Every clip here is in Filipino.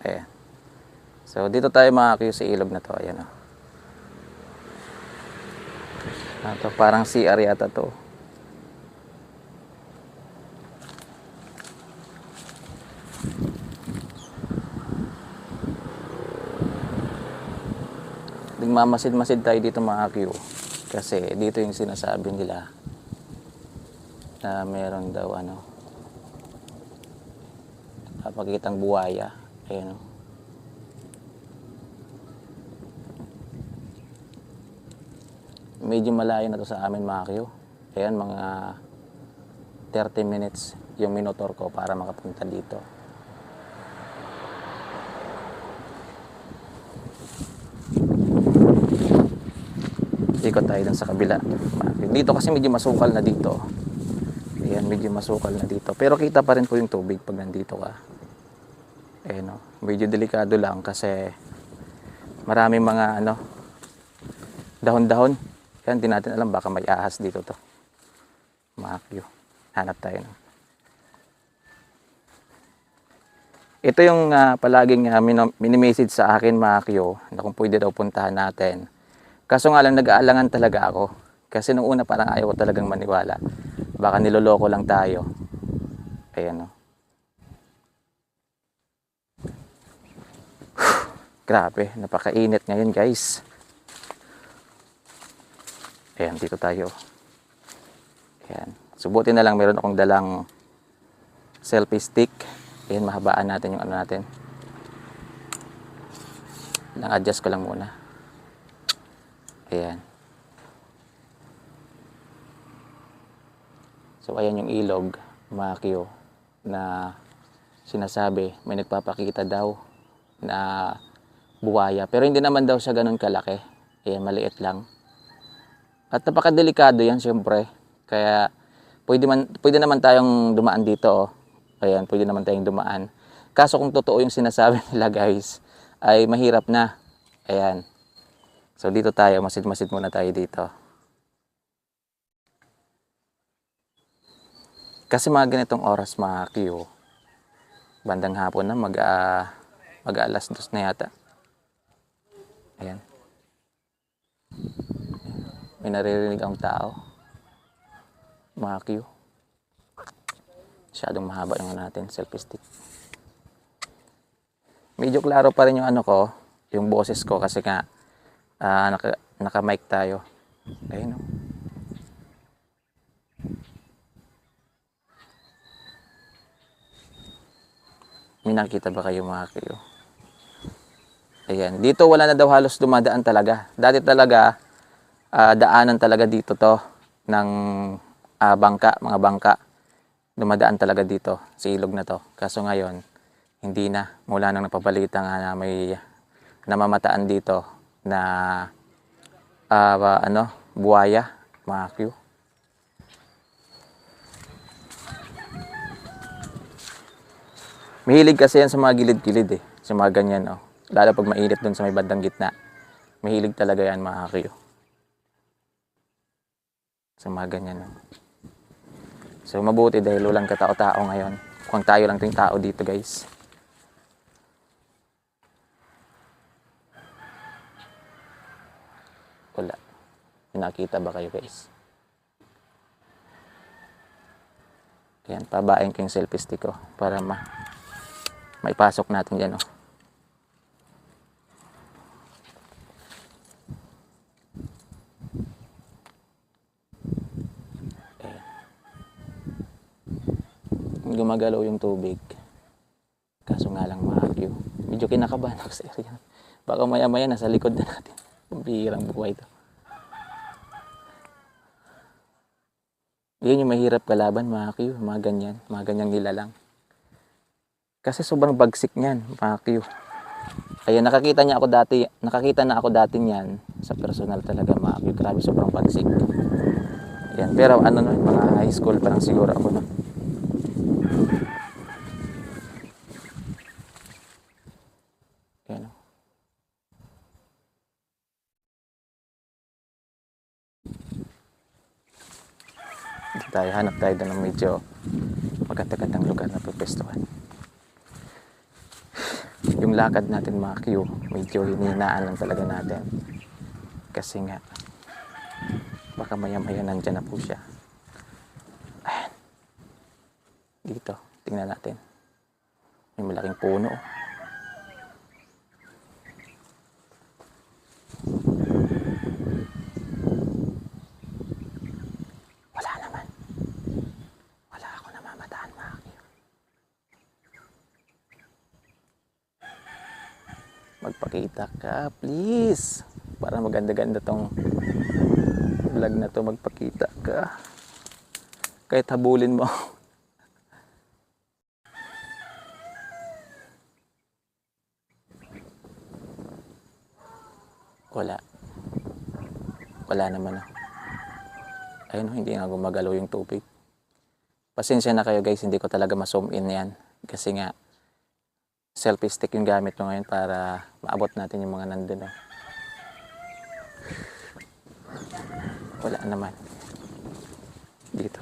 Ayan. So, dito tayo mga Q sa ilog na to. Ayan o. Ito, parang CR yata to. Nagmamasid-masid tayo dito mga Q. Kasi dito yung sinasabi nila na meron daw ano, napakitang buwaya. Ayan o. Medyo malayo na to sa amin mga Q. Ayan, mga 30 minutes yung minotor ko para makapunta dito. Ikot tayo dun sa kabila. Dito kasi medyo masukal na dito. Ayan, medyo masukal na dito. Pero kita pa rin po yung tubig pag nandito ka. Ayan o. Medyo delikado lang kasi maraming mga ano, dahon-dahon. Yan, di natin alam, baka may ahas dito to. Mga Q. Hanap tayo. Ito yung palaging mini-message sa akin mga Q, na kung pwede daw puntahan natin. Kaso nga lang nag-aalangan talaga ako. Kasi nung una parang ayaw ko talagang maniwala. Baka niloloko lang tayo. Ayan o. Grabe, napakainit ngayon guys. Ayan, dito tayo. Ayan. Subutin na lang, meron akong dalang selfie stick. Ayan, mahabaan natin yung ano natin. Nang-adjust ko lang muna. Ayan. So, ayan yung ilog, mga Q, na sinasabi, may nagpapakita daw na buwaya. Pero hindi naman daw siya ganun kalaki. Ayan, maliit lang. At napakadelikado yan, syempre. Kaya, pwede naman tayong dumaan dito, oh. Ayan, pwede naman tayong dumaan. Kaso kung totoo yung sinasabi nila, guys, ay mahirap na. Ayan. So, dito tayo. Masid-masid muna tayo dito. Kasi mga ganitong oras, mga Q, bandang hapon na, mag-alas 2 na yata. Ayan. May naririnig ang tao. Mga Q. Masyadong mahaba yung natin, selfie stick. Medyo klaro pa rin yung ano ko, yung boses ko kasi nga naka-mic tayo. Ayun o. May nakita ba kayo mga Q? Ayan. Dito wala na daw halos dumadaan talaga. Dati talaga, daanan talaga dito to ng bangka, mga bangka. Dumadaan talaga dito sa ilog na to. Kaso ngayon, hindi na. Mula nang napabalita nga na may namamataan dito na buwaya, mga Q. Mahilig kasi yan sa mga gilid-gilid eh. Sa mga ganyan, oh. Lalo pag mainit dun sa may bandang gitna. Mahilig talaga yan, mga Q. Sa mga ganyan, oh. So, mabuti dahil walang katao-tao ngayon. Kung tayo lang ting tao dito, guys. Wala. Nakita ba kayo, guys? Ayan, pabain ko yung selfie stick ko para maipasok natin dyan, oh. Gumagalaw yung tubig. Kaso nga lang mga Q, medyo kinakabahan ako sa area. Baka maya-maya nasa likod na natin. Bihirang buhay ito. Yan yung mahirap kalaban mga Q, mga ganyang nilalang. Kasi sobrang bagsik niyan mga Q. Ayan, nakakita na ako dati niyan sa personal talaga mga Q. Grabe, sobrang bagsik. Ayan, pero ano no, mga high school pa lang siguro ako no. Ayan. Dito tayo, hanap tayo doon ng medyo maganda-gandang lugar na pwestuhan. Yung lakad natin mga Q, medyo hininaan lang talaga natin. Kasi nga, baka maya-maya nandyan na po siya. Ayan. Dito, tingnan natin. May malaking puno. Wala naman. Wala ako namamataan mga Q. Magpakita ka, please. Para maganda-ganda tong vlog na to, magpakita ka. Kahit habulin mo. Wala. Wala naman ah. Ayun, hindi nga gumagalaw yung tubig. Pasensya na kayo guys, hindi ko talaga ma-zoom in yan. Kasi nga, selfie stick yung gamit ko ngayon para maabot natin yung mga nandun. Oh. Wala naman. Dito.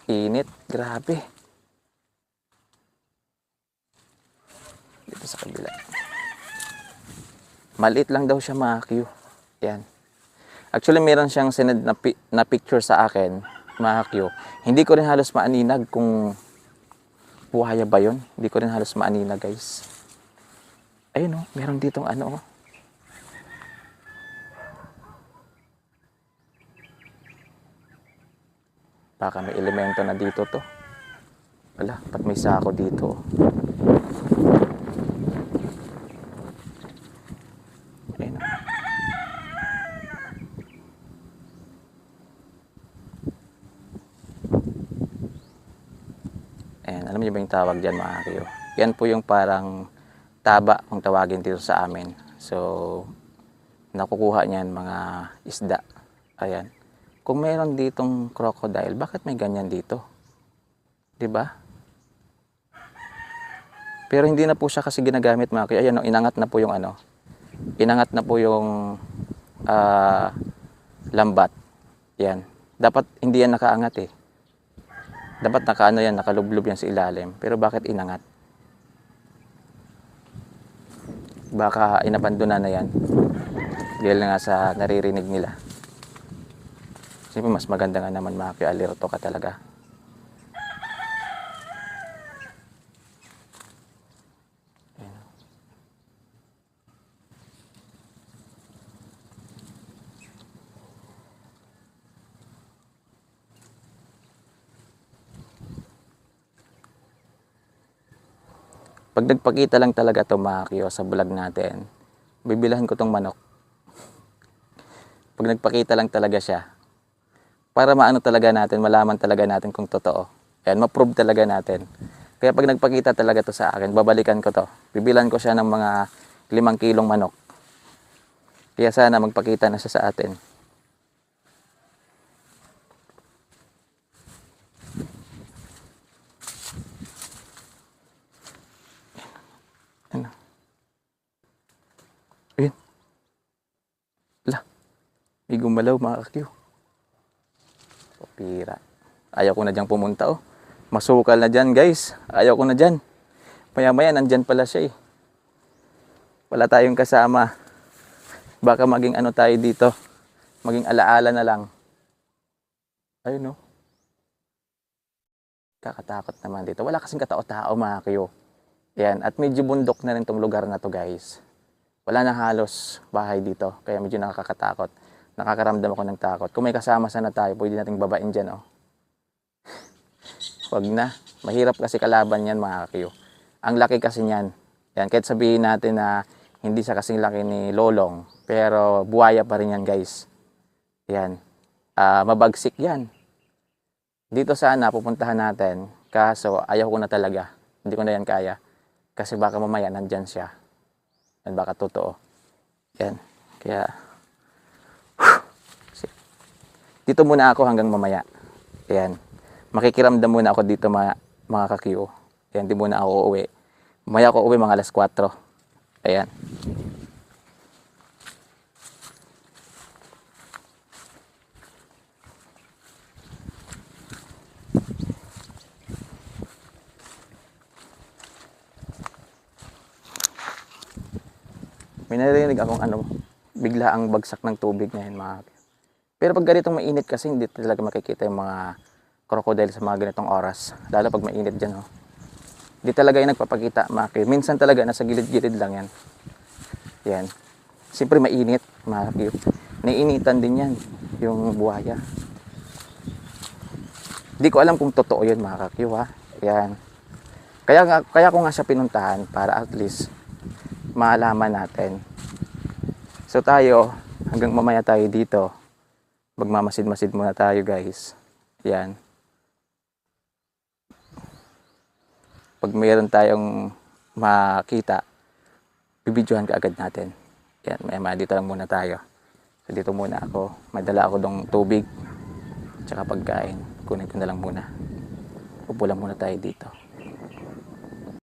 Init. Grabe. Dito sa kabila. Maliit lang daw siya mga Q. Yan. Actually, meron siyang sinend na picture sa akin, mga Q. Hindi ko rin halos maaninag kung buhaya ba yun. Hindi ko rin halos maaninag, guys. Ayun, oh. Meron ditong ano, oh. Baka may elemento na dito to. Wala, ba't may sako dito? Ayun, oh. Ayan, alam niyo ba yung tawag dyan mga Q? Yan po yung parang taba kung tawagin dito sa amin. So, nakukuha niyan mga isda. Ayan. Kung meron ditong crocodile, bakit may ganyan dito? 'Di ba? Pero hindi na po siya kasi ginagamit mga Q. Ayan, inangat na po yung ano. Inangat na po yung lambat. Yan. Dapat hindi yan nakaangat eh. Dapat nakaano yan, nakalublob yan sa ilalim. Pero bakit inangat? Baka inabandonan na yan. Dahil nga sa naririnig nila. Siyempre mas maganda nga naman mga Q, alerto ka talaga. Pag nagpakita lang talaga to mga Q sa vlog natin, bibilahin ko tong manok. Pag nagpakita lang talaga siya, para maano talaga natin, malaman talaga natin kung totoo. Ayan, ma-prove talaga natin. Kaya pag nagpakita talaga to sa akin, babalikan ko to. Bibilan ko siya ng mga 5 kilong manok. Kaya sana magpakita na siya sa atin. Ano? Ayun. Lah. May gumalaw mga Q. Pira. Ayaw ko na dyan pumunta oh. Masukal na dyan guys. Ayaw ko na dyan. Maya-maya nandyan pala siya eh. Wala tayong kasama. Baka maging ano tayo dito. Maging alaala na lang. Ayun oh. Kakatakot naman dito. Wala kasing katao-tao mga Q. Yan. At medyo bundok na rin tong lugar na to guys. Wala na halos bahay dito. Kaya medyo nakakatakot. Nakakaramdam ako ng takot. Kung may kasama sana tayo, pwede nating babain dyan oh. Wag na. Mahirap kasi kalaban yan mga Q. Ang laki kasi niyan. Yan, kahit sabihin natin na hindi siya kasing laki ni Lolong, pero buhaya pa rin yan guys. Yan. Mabagsik yan. Dito sana pupuntahan natin, kaso ayaw ko na talaga. Hindi ko na yan kaya. Kasi baka mamaya nandyan siya. Yan, baka totoo. Yan. Kaya dito muna ako hanggang mamaya. Yan. Makikiramdam muna ako dito mga ka-Q. Yan, di muna ako uuwi. Mamaya ako uwi mga alas 4. Ayan. May narinig akong bigla ang bagsak ng tubig ngayon mga kakyo. Pero pag ganitong mainit kasi hindi talaga makikita yung mga crocodile sa mga ganitong oras. Lalo pag mainit dyan, oh. Hindi talaga yung nagpapakita mga kakyo. Minsan talaga nasa gilid-gilid lang yan. Yan. Siyempre mainit mga kakyo. Naiinitan din yan yung buhaya. Hindi ko alam kung totoo yun mga kakyo ha. Yan. Kaya ko nga siya pinuntahan para at least maalaman natin. So tayo, hanggang mamaya tayo dito. Magmamasid-masid muna tayo guys. Yan. Pag mayroon tayong makita, bibidyohan ka agad natin. Yan, maya dito lang muna tayo. So dito muna ako. Madala ako dong tubig. Tsaka pagkain. Kunin ko na lang muna. Upo lang muna tayo dito.